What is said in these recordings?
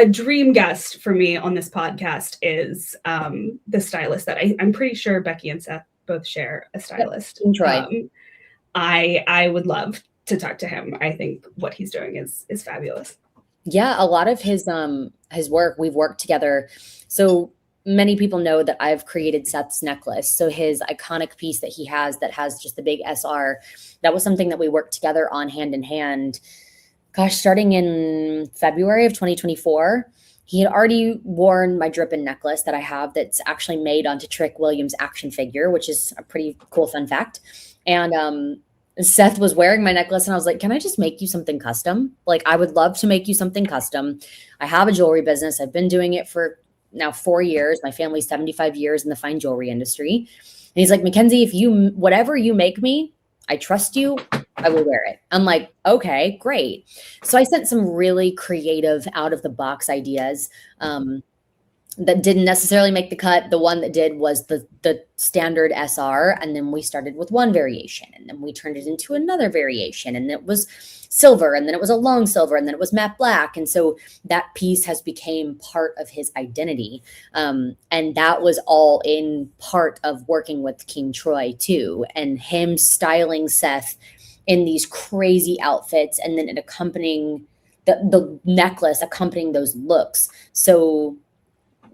A dream guest for me on this podcast is the stylist that I'm pretty sure Becky and Seth both share a stylist. I would love to talk to him. I think what he's doing is fabulous. Yeah, a lot of his work, we've worked together. So many people know that I've created Seth's necklace. So his iconic piece that he has that has just the big SR, that was something that we worked together on hand in hand. Gosh, starting in February of 2024. He had already worn my drippin' necklace that I have that's actually made onto Trick Williams' action figure, which is a pretty cool fun fact. And Seth was wearing my necklace and I was like, can I just make you something custom? Like, I would love to make you something custom. I have a jewelry business. I've been doing it for now 4 years. My family's 75 years in the fine jewelry industry. And he's like, Mackenzie, whatever you make me, I trust you. I will wear it. I'm like, okay, great. So I sent some really creative out of the box ideas that didn't necessarily make the cut. The one that did was the standard SR. And then we started with one variation and then we turned it into another variation and it was silver and then it was a long silver and then it was matte black. And so that piece has became part of his identity. And that was all in part of working with King Troy too, and him styling Seth in these crazy outfits and then it accompanying the necklace accompanying those looks. So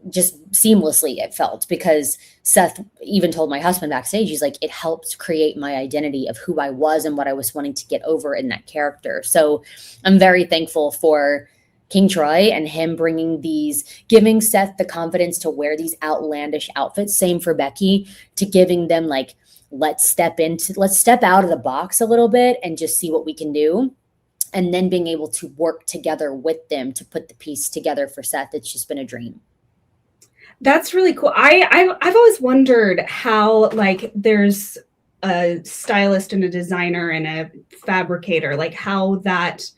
just seamlessly it felt, because Seth even told my husband backstage, he's like, it helped create my identity of who I was and what I was wanting to get over in that character. So I'm very thankful for King Troy and him giving Seth the confidence to wear these outlandish outfits. Same for Becky, to giving them like, let's step out of the box a little bit and just see what we can do. And then being able to work together with them to put the piece together for Seth. It's just been a dream. That's really cool. I've always wondered how, like, there's a stylist and a designer and a fabricator, like how that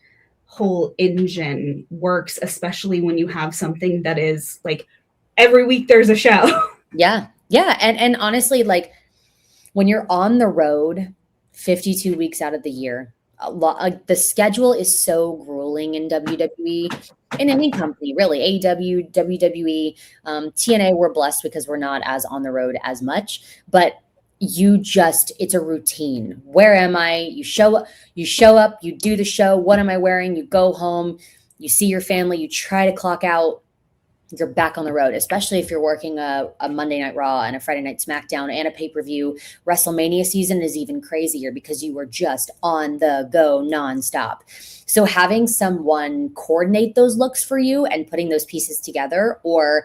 whole engine works, especially when you have something that is like every week there's a show. Yeah. And honestly, like when you're on the road 52 weeks out of the year, the schedule is so grueling in WWE, in any company, really. AEW, WWE, TNA, we're blessed because we're not as on the road as much, but it's a routine. Where am I? You show up, you do the show. What am I wearing? You go home, you see your family, you try to clock out. You're back on the road, especially if you're working a Monday Night Raw and a Friday Night SmackDown and a pay-per-view. WrestleMania season is even crazier because you were just on the go nonstop. So having someone coordinate those looks for you and putting those pieces together, or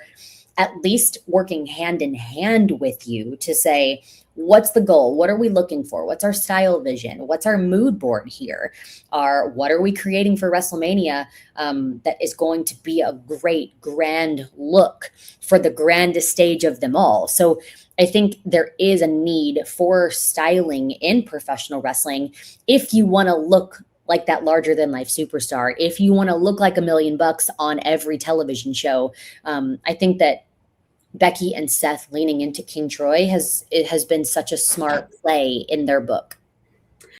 at least working hand in hand with you to say, what's the goal? What are we looking for? What's our style vision? What's our mood board here? What are we creating for WrestleMania that is going to be a great, grand look for the grandest stage of them all? So I think there is a need for styling in professional wrestling if you want to look like that larger than life superstar, if you want to look like $1 million on every television show. I think that Becky and Seth leaning into King Troy has been such a smart play in their book.